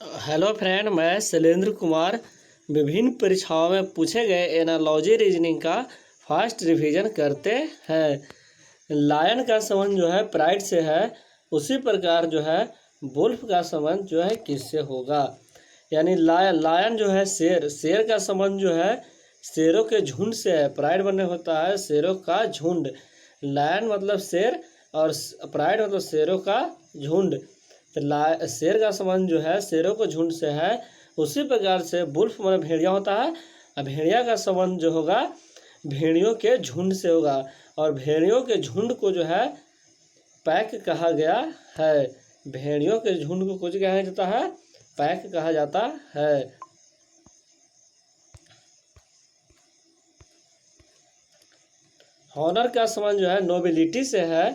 Hello friend, मैं शैलेंद्र कुमार। विभिन्न परीक्षाओं में पूछे गए एनालॉजी रीजनिंग का फास्ट रिवीजन करते हैं। लायन का संबंध जो है प्राइड से है, उसी प्रकार जो है वुल्फ का संबंध जो है किससे होगा। यानी लायन जो है शेर, शेर का संबंध जो है शेरों के झुंड से है। प्राइड बनने होता है शेरों का झुंड। लायन मतलब शेर और प्राइड मतलब शेरों का झुंड। तो शेर का संबंध जो है शेरों को झुंड से है। उसी प्रकार से वुल्फ मतलब भेड़िया होता है, और भेड़िया का संबंध जो होगा भेड़ियों के झुंड से होगा। और भेड़ियों के झुंड को जो है पैक कहा गया है। भेड़ियों के झुंड को कुछ कहा जाता है, पैक कहा जाता है। हॉनर का संबंध जो है नोबिलिटी से है।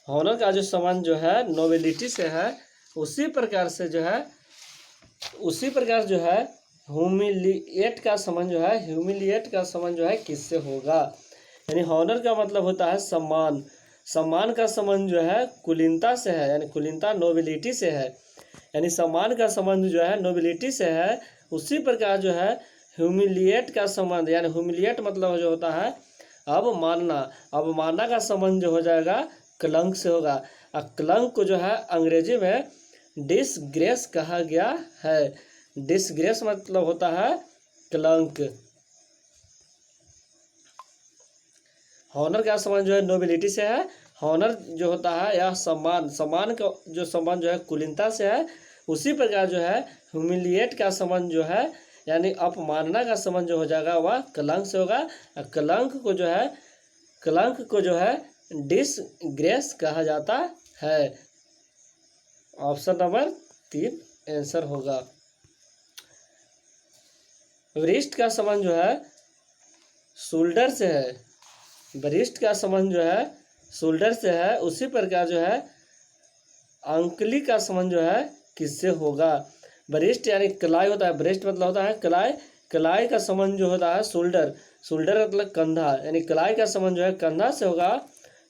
हॉनर का जो संबंध जो है नोबिलिटी से है। उसी प्रकार से जो है ह्यूमिलिएट का संबंध जो है ह्यूमिलिएट का संबंध जो है किससे होगा। यानी हॉनर का मतलब होता है सम्मान। सम्मान का संबंध जो है कुलीनता से है, यानी कुलीनता नोबिलिटी से है। यानी सम्मान का संबंध जो है नोबिलिटी से है। उसी प्रकार जो है ह्यूमिलिएट का संबंध, यानी ह्यूमिलिएट मतलब जो होता है अवमानना। अवमानना का संबंध जो हो जाएगा कलंक से होगा। और कलंक को जो है अंग्रेजी में डिसग्रेस कहा गया है। डिसग्रेस मतलब होता है कलंक। हॉनर का संबंध जो है नोबिलिटी से है। हॉनर जो होता है यह सम्मान, सम्मान का जो संबंध जो है कुलीनता से है। उसी प्रकार जो है ह्यूमिलिएट का संबंध जो है यानी अपमानना का संबंध जो हो जाएगा वह कलंक से होगा। कलंक को जो है डिसग्रेस कहा जाता है। ऑप्शन नंबर 3 आंसर होगा। वरिष्ठ का संबंध जो है शोल्डर से है। वरिष्ठ का संबंध जो है शोल्डर से है। उसी प्रकार जो है अंकली का संबंध जो है किससे होगा। वरिष्ठ यानी कलाई होता है, वरिष्ठ मतलब होता है कलाई। कलाई का संबंध जो होता है शोल्डर। शोल्डर मतलब कंधा, यानी कलाई का संबंध जो है कंधा से होगा।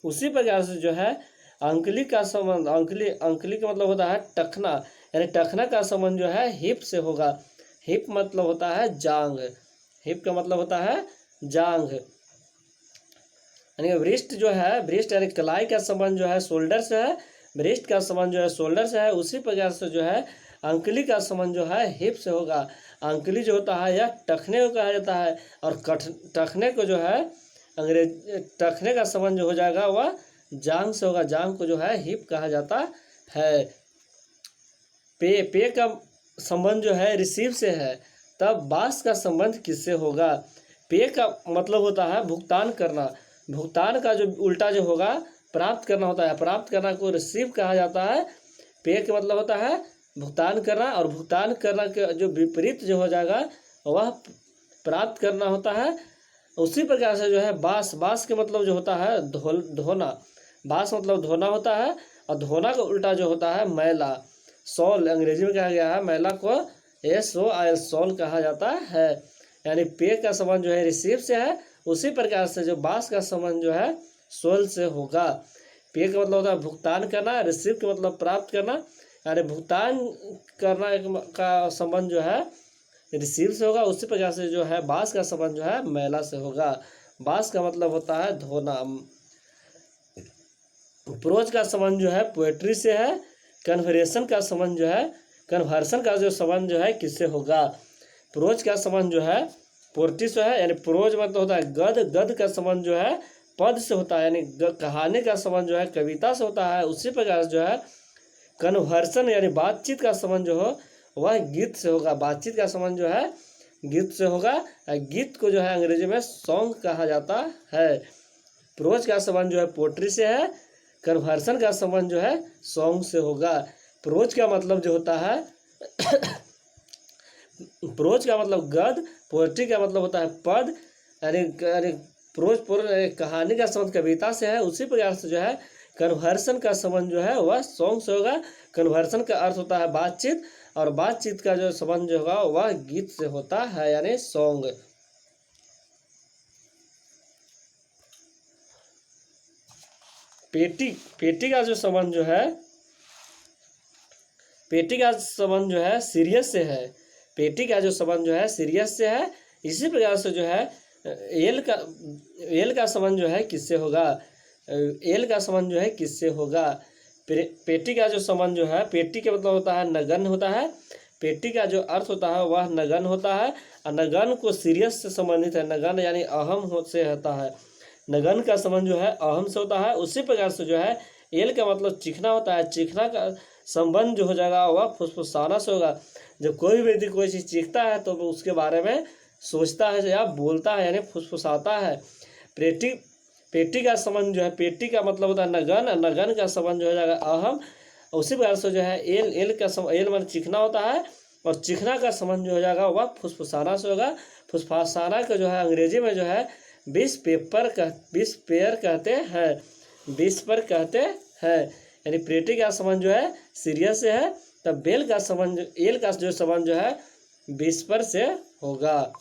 उसी प्रकार से जो है अंकली का संबंध, अंकली का मतलब होता है टखना, यानी टखना का संबंध जो है हिप से होगा। हिप मतलब होता है जांग। हिप का मतलब होता है जांग। यानी वरिष्ठ जो है, वरिष्ठ यानी कलाई का संबंध जो है शोल्डर से है। वरिष्ठ का संबंध जो है शोल्डर से है। उसी प्रकार से जो है अंकली का संबंध जो है हिप से होगा। अंकली जो होता है यह टखने को कहा जाता है। और टखने को जो है टखने का संबंध जो हो जाएगा वह जांग से होगा। जांग को जो है हिप कहा जाता है। पे का संबंध जो है रिसीव से है। तब बास का संबंध किससे होगा। पे का मतलब होता है भुगतान करना। भुगतान का जो उल्टा जो होगा प्राप्त करना होता है। प्राप्त करना को रिसीव कहा जाता है। पे का मतलब होता है भुगतान करना, और भुगतान करना के जो विपरीत जो हो जाएगा वह प्राप्त करना होता है। उसी प्रकार से जो है बास के मतलब जो होता है धोना। बास मतलब धोना होता है, और धोना का उल्टा जो होता है मैला। सॉल अंग्रेजी में कहा गया है, मैला को SOIL सॉल कहा जाता है। यानी पे का संबंध जो है रिसीव से है। उसी प्रकार से जो बास का संबंध जो है सोल से होगा। पे का मतलब होता है भुगतान करना, रिसीव का मतलब प्राप्त करना। यानी भुगतान करना का संबंध जो है रिसीव से होगा। उसी प्रकार से जो है बास का संबंध जो है मैला से होगा। बास का मतलब होता है धोना। प्रोज का संबंध जो है पोएट्री से है। कन्वर्सेशन का संबंध जो है कन्वर्सन का जो संबंध जो है किससे होगा। प्रोज का संबंध जो है पोएट्री से है। यानी प्रोज मतलब होता है गद। गद का संबंध जो है पद से होता है, यानी कहानी का संबंध जो है कविता से होता है। उसी प्रकार जो है कन्वर्सन यानी बातचीत का संबंध जो हो वह गीत से होगा। बातचीत का संबंध जो है गीत से होगा। गीत को जो है अंग्रेजी में सॉन्ग कहा जाता है। प्रोज का संबंध जो है पोएट्री से है। कन्वर्सन का संबंध जो है सॉन्ग से होगा। प्रोज का मतलब जो होता है प्रोज का मतलब गद, पोएट्री का मतलब होता है पद। यानी प्रोज कहानी का संबंध कविता से है। उसी प्रकार से जो है कन्वर्सन का संबंध जो है वह सॉन्ग से होगा। कन्वर्सन का अर्थ होता है बातचीत, और बातचीत का जो संबंध जो होगा वह गीत से होता है, यानी सॉन्ग। पेटी का जो संबंध जो है पेटी का संबंध जो है सीरियस से है, पेटी का जो संबंध जो है सीरियस से है। इसी प्रकार से जो है एल का संबंध जो है किससे होगा, एल का संबंध जो है किससे होगा। पेटी का जो संबंध जो है, पेटी का मतलब होता है नगण्य होता है, पेटी का जो अर्थ होता है वह नगण्य होता है, और नगण्य को सीरियस से संबंधित है, नगण्य यानी अहम से होता है, नगण्य का संबंध जो है अहम से होता है। उसी प्रकार से जो है एल का मतलब चिकना होता है, चिकना का संबंध जो हो जाएगा वह फुसफुसाना से होगा। जब कोई व्यक्ति कोई चीज़ चीखता है तो उसके बारे में सोचता है या बोलता है, यानी फुसफुसाता है। पेटी का संबंध जो है, पेटी का मतलब होता है नगन, नगन का संबंध जो हो जाएगा अहम। उसी प्रकार से जो है एल मतलब चिकना होता है, और चिकना का संबंध जो हो जाएगा वह फुसफुसाना से होगा। फुसफुसाना का जो है अंग्रेजी में जो है विस्पेयर कहते हैं, विस्पर कहते हैं। यानी पेटी का संबंध जो है सीरियस से है, तब एल का जो संबंध जो है विस्पर से होगा।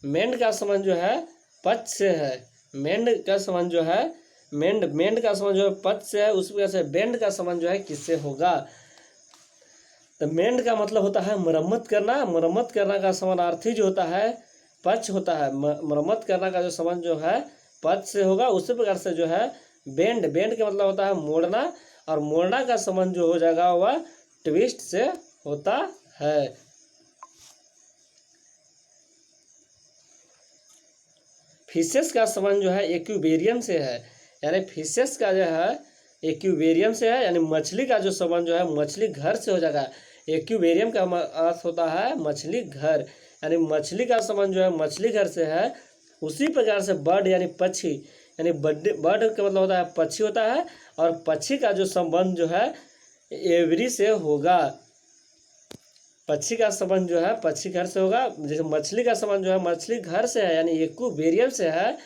मेंड का संबंध जो है पक्ष से है, मेंड का संबंध जो है मेंड का संबंध जो है पक्ष से है। उसी वजह से बेंड का संबंध जो है किससे होगा। तो मेंड का मतलब होता है मरम्मत करना, मरम्मत करना का समानार्थी जो होता है पक्ष होता है, मरम्मत करना का जो संबंध जो है पक्ष से होगा। उसी प्रकार से जो है बेंड का मतलब होता है मोड़ना, और मोड़ना का संबंध जो हो जाएगा वह ट्विस्ट से होता है। फिशेस का संबंध जो है एक्वेरियम से है, यानी फिशेस का जो है एक्वेरियम से है, यानी मछली का जो संबंध जो है मछली घर से हो जाएगा। एक्वेरियम का अर्थ होता है मछली घर, यानी मछली का संबंध जो है मछली घर से है। उसी प्रकार से बर्ड यानी पक्षी, यानी बर्ड का मतलब होता है पक्षी होता है, और पक्षी का जो संबंध जो है एवरी से होगा। पक्षी का संबंध जो है पक्षी घर से होगा। जैसे मछली का संबंध जो है मछली घर से है, यानी एक्वेरियम से है।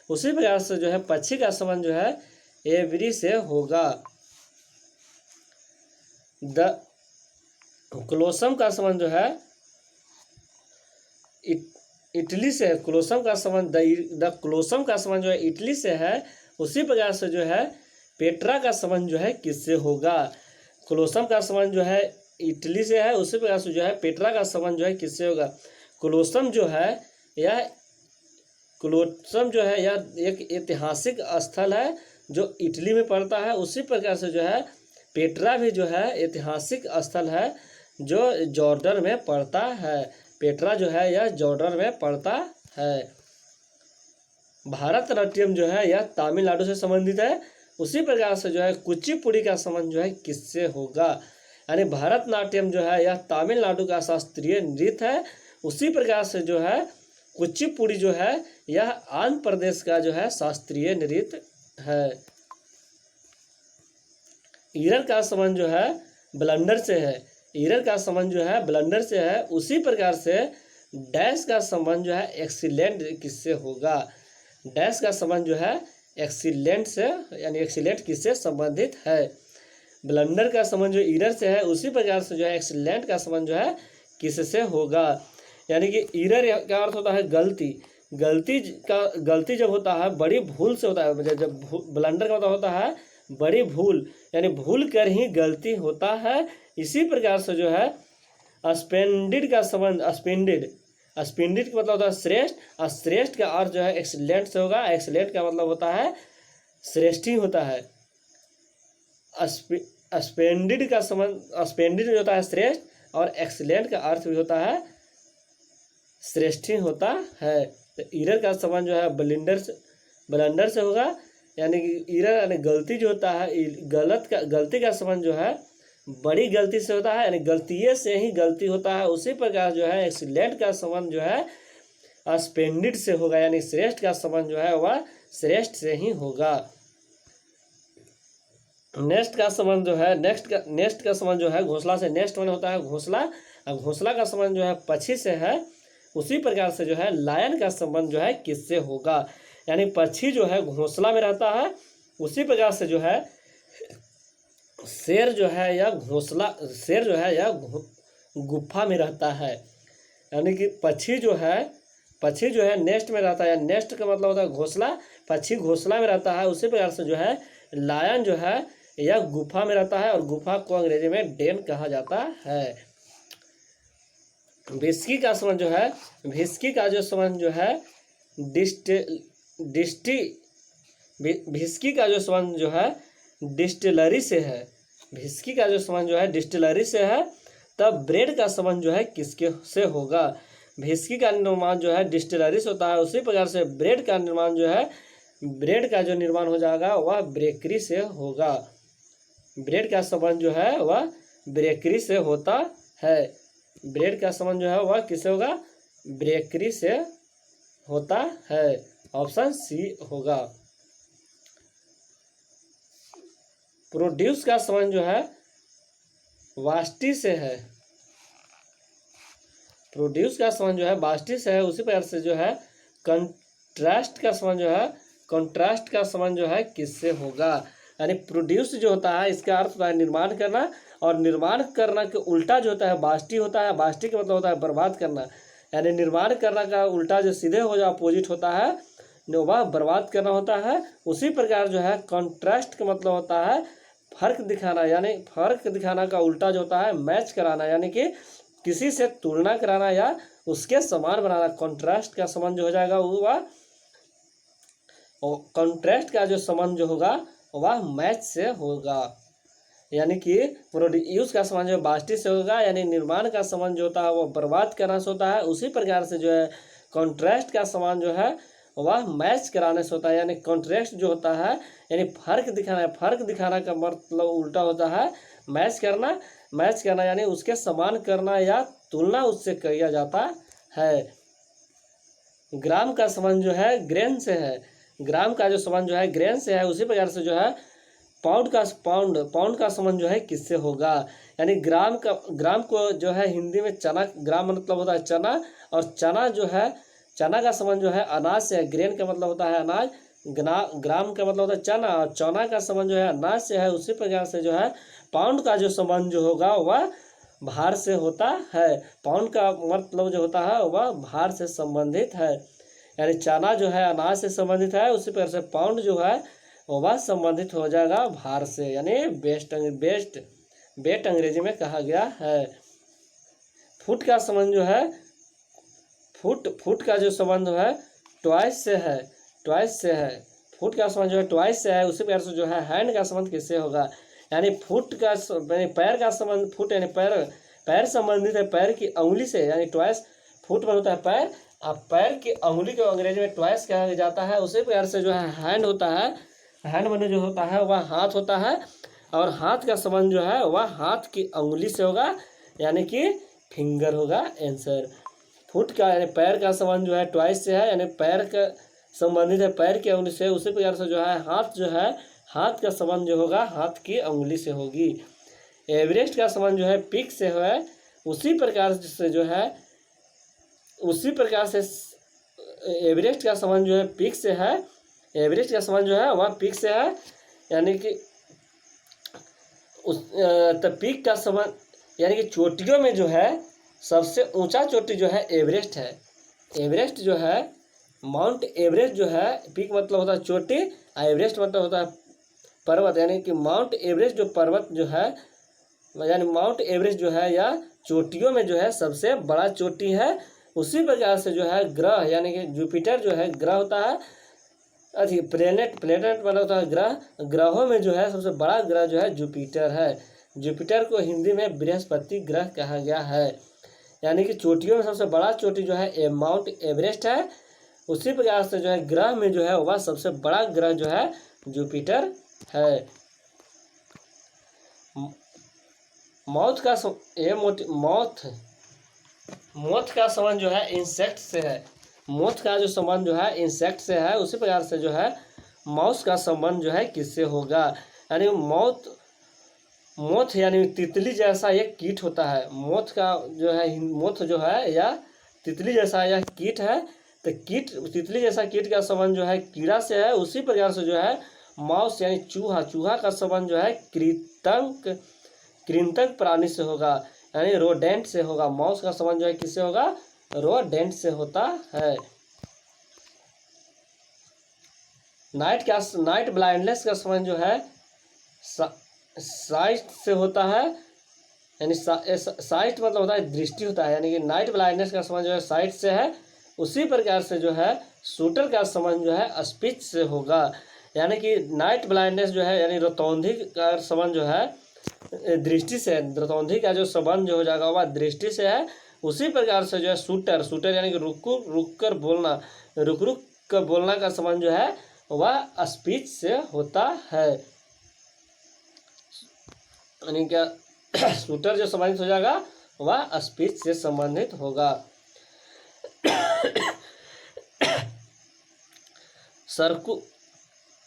उसी प्रकार से जो है पक्षी का संबंध जो है एवरी से होगा। द क्लोसम का संबंध जो है इटली से है, क्लोसम का संबंध द क्लोसम का संबंध जो है इटली से है। उसी प्रकार से जो है पेट्रा का संबंध जो है किससे होगा। क्लोसम का संबंध जो है इटली से है, उसी प्रकार से जो है पेट्रा का संबंध जो है किससे होगा। क्लोसम जो है यह एक ऐतिहासिक स्थल है जो इटली में पड़ता है। उसी प्रकार से जो है पेट्रा भी जो है ऐतिहासिक स्थल है जो जॉर्डन में पड़ता है। पेट्रा जो है यह जॉर्डन में पड़ता है। भारतनाट्यम जो है यह तमिलनाडु से संबंधित है। उसी प्रकार से जो है कुचिपुड़ी का संबंध जो है किससे होगा, यानी भारतनाट्यम जो है यह तमिलनाडु का शास्त्रीय नृत्य है। उसी प्रकार से जो है कुचिपुड़ी जो है यह आंध्र प्रदेश का जो है शास्त्रीय नृत्य है। ईरर का संबंध जो है ब्लंडर से है, ईरर का संबंध जो है ब्लंडर से है। उसी प्रकार से डैश का संबंध जो है एक्सीलेंट किससे होगा। डैश का संबंध जो है एक्सीलेंट से, यानी एक्सीलेंट किससे संबंधित है। ब्लंडर का संबंध जो ईरर से है, उसी प्रकार से जो है एक्सीलेंट का संबंध जो है किससे होगा। यानी कि ईरर का अर्थ होता है गलती, गलती जब होता है बड़ी भूल से होता है। जब ब्लंडर का मतलब होता है बड़ी भूल, यानी भूल कर ही गलती होता है। इसी प्रकार से जो है स्पेंडिड का संबंध, स्पेंडिड का मतलब होता है श्रेष्ठ, और श्रेष्ठ का अर्थ जो है एक्सीलेंट से होगा। एक्सीलेंट का मतलब होता है श्रेष्ठ ही होता है। स्पेंडिड का संबंध, स्पेंडिड होता है श्रेष्ठ, और एक्सीलेंट का अर्थ भी होता है श्रेष्ठ ही होता है। तो ईरर का संबंध जो है ब्लंडर से होगा, यानी कि ईरर यानी गलती जो होता है, गलती का संबंध जो है बड़ी गलती से होता है, यानी गलती से ही गलती होता है। उसी प्रकार जो है एक्सीलेंट का संबंध जो है स्पेंडिड से होगा, यानी श्रेष्ठ का संबंध जो है वह श्रेष्ठ से ही होगा। नेक्स्ट का संबंध जो है नेक्स्ट का संबंध जो है घोंसला से, नेक्स्ट वन होता है घोंसला, और घोंसला का संबंध जो है पक्षी से है। उसी प्रकार से जो है लायन का संबंध जो है किससे होगा, यानी पक्षी जो है घोंसला में रहता है। उसी प्रकार से जो है शेर जो है या गुफा में रहता है, यानी कि पक्षी जो है नेस्ट में रहता है। नेस्ट का मतलब होता है घोंसला, पक्षी घोंसला में रहता है। उसी प्रकार से जो है लायन जो है यह गुफा में रहता है और गुफा को अंग्रेजी में डेन कहा जाता है। भिस्की का संबंध जो है, भिस्की का जो संबंध जो है भिस्की का जो संबंध जो है डिस्टिलरी से है। भिस्की का जो संबंध जो है डिस्टिलरी से है। तब ब्रेड का संबंध जो है किसके से होगा? भिस्की का निर्माण जो है डिस्टिलरी से होता है, उसी प्रकार से ब्रेड का निर्माण जो है, ब्रेड का जो निर्माण हो जाएगा वह बेकरी से होगा। ब्रेड का संबंध जो है वह बेकरी से होता है। ब्रेड का संबंध जो है वह किससे होगा? बेकरी से होता है। ऑप्शन सी होगा। प्रोड्यूस का संबंध जो है वाष्टी से है। प्रोड्यूस का संबंध जो है वाष्टी से है, उसी प्रकार से जो है कंट्रास्ट का संबंध जो है, कंट्रास्ट का संबंध जो है किससे होगा? यानी प्रोड्यूस जो होता है इसका अर्थ होता है निर्माण करना, और निर्माण करना के उल्टा जो होता है वाष्टी होता है। वाष्टी का मतलब होता है बर्बाद करना, यानी निर्माण करना का उल्टा जो सीधे हो जाए अपोजिट होता है वह बर्बाद करना होता है। उसी प्रकार जो है कंट्रास्ट का मतलब होता है फर्क दिखाना, यानी फर्क दिखाना का उल्टा जो होता है मैच कराना, यानी कि किसी से तुलना कराना या उसके समान बनाना। कंट्रास्ट का संबंध जो हो जाएगा वह, कंट्रास्ट का जो संबंध जो होगा वह मैच से होगा। यानी कि प्रोड्यूस का संबंध जो वाष्टी से होगा, यानी निर्माण का संबंध जो होता है वह बर्बाद करना से होता है। उसी प्रकार से जो है कंट्रास्ट का संबंध जो है वह मैच कराने से होता है। यानी कंट्रास्ट जो होता है यानी फर्क दिखाना, फर्क दिखाना का मतलब उल्टा होता है मैच करना। मैच करना यानी उसके समान करना या तुलना उससे किया जाता है। ग्राम का संबंध जो है ग्रेन से है। ग्राम का जो संबंध जो है ग्रेन से है, उसी प्रकार से जो है पाउंड का संबंध जो है किससे होगा? यानी ग्राम को जो है हिंदी में चना, ग्राम मतलब होता है चना, और चना जो है, चना का संबंध जो है अनाज से है। ग्रेन का मतलब होता है अनाज, ग्राम का मतलब होता है चना, और चना का संबंध जो है अनाज से है। उसी प्रकार से जो है पाउंड का जो संबंध जो होगा वह भार से होता है। पाउंड का मतलब जो होता है वह भार से संबंधित है। यानी चना जो है अनाज से संबंधित है, उसी प्रकार से पाउंड जो है वह संबंधित हो जाएगा भार से, यानी वेट अंग्रेजी में कहा गया है। फुट का संबंध जो है, फुट का जो संबंध है ट्वाइस से है। फुट का संबंध जो है ट्वाइस से है। उसी प्रकार से जो है हैंड का संबंध किससे होगा? यानी फुट का पैर का संबंध, फुट यानी पैर संबंधित है पैर की अंगुली से, यानी ट्वाइस फुट में होता है पैर, अब पैर की अंगुली को अंग्रेजी में ट्वाइस कहा जाता है। उसी प्रकार से जो है हैंड होता है, हैंड में जो होता है वह हाथ होता है, और हाथ का संबंध जो है वह हाथ की अंगुली से होगा, यानी कि फिंगर होगा आंसर। फुट का यानी पैर का संबंध जो है ट्वाइस से है, यानी पैर का संबंधित है पैर की अंगुली से। उसी प्रकार से जो है हाथ जो है, हाथ का संबंध जो होगा हाथ की अंगुली से होगी। एवरेस्ट का संबंध जो है पीक से है, उसी प्रकार से जो है, उसी प्रकार से एवरेस्ट का संबंध जो है पीक से है। एवरेस्ट का संबंध जो है वह पीक से है, यानी कि उस पीक का संबंध, यानी कि चोटियों में जो है सबसे ऊंचा चोटी जो है एवरेस्ट है। एवरेस्ट जो है, माउंट एवरेस्ट जो है, पीक मतलब होता है चोटी, एवरेस्ट मतलब होता है पर्वत, यानी कि माउंट एवरेस्ट जो पर्वत जो है, यानी माउंट एवरेस्ट जो है या चोटियों में जो है सबसे बड़ा चोटी है। उसी प्रकार से जो है ग्रह, यानी कि जुपिटर जो है ग्रह होता है, प्लेनेट मतलब होता है ग्रह। ग्रहों में जो है सबसे बड़ा ग्रह जो है जुपिटर है। जुपिटर को हिंदी में बृहस्पति ग्रह कहा गया है। यानी कि चोटियों में सबसे बड़ा चोटी जो है माउंट एवरेस्ट है। उसी प्रकार से जो है ग्रह में जो है वह सबसे बड़ा ग्रह जो है जुपिटर है। मौत का संबंध जो है इंसेक्ट से है। मौत का जो संबंध जो है इंसेक्ट से है। उसी प्रकार से जो है माउस का संबंध जो है किससे होगा? यानी मोथ यानी तितली जैसा एक कीट होता है। मोथ जो है या तितली जैसा यह कीट है, तो तितली जैसा कीट का संबंध जो है कीड़ा से है। उसी प्रकार से जो है माउस यानी चूहा का संबंध जो है कृंतक प्राणी से होगा, यानी रोडेंट से होगा। माउस का संबंध जो है किससे होगा? रोडेंट से होता है। नाइट ब्लाइंडनेस का संबंध जो है साइट से होता है, यानी साइट मतलब होता है दृष्टि होता है, यानी कि नाइट ब्लाइंडनेस का संबंध जो है साइट से है, उसी प्रकार से जो है शूटर का संबंध जो है स्पीच से होगा। यानी कि नाइट ब्लाइंडनेस जो है यानी रतौंधी का संबंध जो है दृष्टि से, रतौंधी का जो संबंध जो हो जाएगा वह दृष्टि से है, उसी प्रकार से जो है शूटर यानी कि रुक कर बोलना, रुक कर बोलना का संबंध जो है वह स्पीच से होता है। यानी क्या शूटर जो संबंधित हो जाएगा वह स्पीच से संबंधित होगा।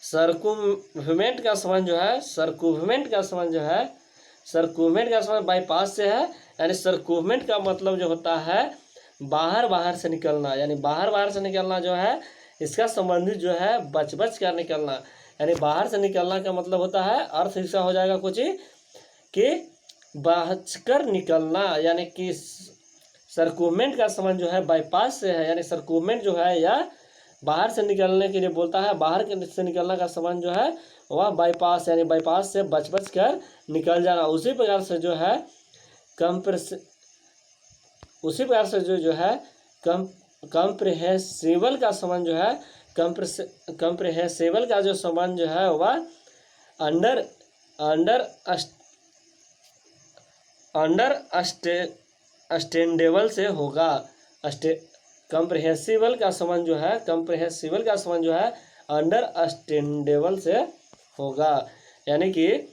सर्कुम्भमेंट का संबंध जो है, सर्कुम्भमेंट का संबंध जो है, सर्कुम्भमेंट का संबंध बाईपास से है। यानी सर्कुम्भमेंट का मतलब जो होता है बाहर से निकलना, यानी बाहर से निकलना जो है इसका संबंधित जो है बच कर निकलना। यानी बाहर से निकलना का मतलब होता है, अर्थ इसका हो जाएगा कुछ कि बचकर निकलना। यानी कि सर्कुम्भमेंट का संबंध जो है बाईपास से है, यानी सर्कुम्भमेंट जो है यह बाहर से निकलने के लिए बोलता है, बाहर से निकलना का संबंध जो है वह बाईपास, यानी बाईपास से बच कर निकल जाना। उसी प्रकार से जो है उसी प्रकार से जो है कंप्रिहेंसिबल का संबंध जो है, कंप्रिहेंसिबल का जो संबंध जो है वह अंडरस्टैंडेबल से होगा। कंप्रिहेंसिबल का संबंध जो है, कंप्रिहेंसिबल का संबंध जो है अंडरस्टैंडेबल से होगा। यानी कि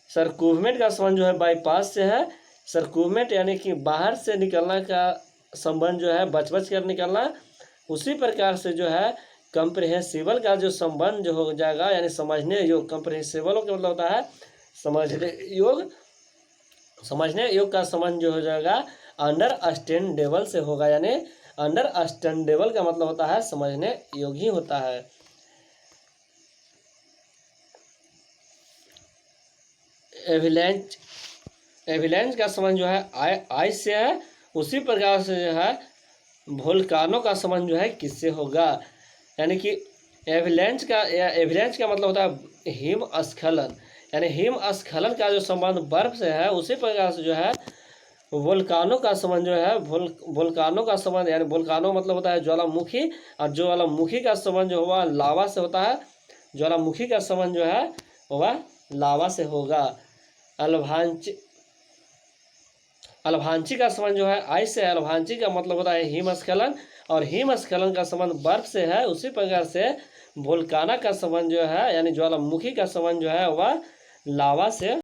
सर्कुम्भमेंट का संबंध जो है बाईपास से है, सर्कुम्भमेंट यानी कि बाहर से निकलना का संबंध जो है बच कर निकलना। उसी प्रकार से जो है कंप्रिहेंसिबल का जो संबंध जो हो जाएगा, यानी समझने योग, कंप्रिहेंसिबल का मतलब होता है समझने योग का संबंध जो हो जाएगा अंडरस्टैंडेबल से होगा। यानी अंडरस्टैंडेबल का मतलब होता है समझने योग्य होता है। एविलेंस का संबंध जो है आइस से है, उसी प्रकार से जो है वोल्कानो का संबंध जो है किससे होगा। यानी कि एविलेंस का मतलब होता है हिमस्खलन, यानी हिमस्खलन का जो संबंध बर्फ से है, उसी प्रकार से जो है वोल्कानो का संबंध जो है वोल्कानो का संबंध, यानी वोल्कानो मतलब होता है ज्वालामुखी, और ज्वालामुखी का संबंध जो हुआ लावा से होता है, ज्वालामुखी का संबंध जो है वह लावा से होगा। अल्भांची का संबंध जो है आइस से है, अल्भांची का मतलब होता है हिमस्खलन, और हिमस्खलन का संबंध बर्फ से है। उसी प्रकार से वोल्काना का संबंध जो है यानी ज्वालामुखी का संबंध जो है वह लावा से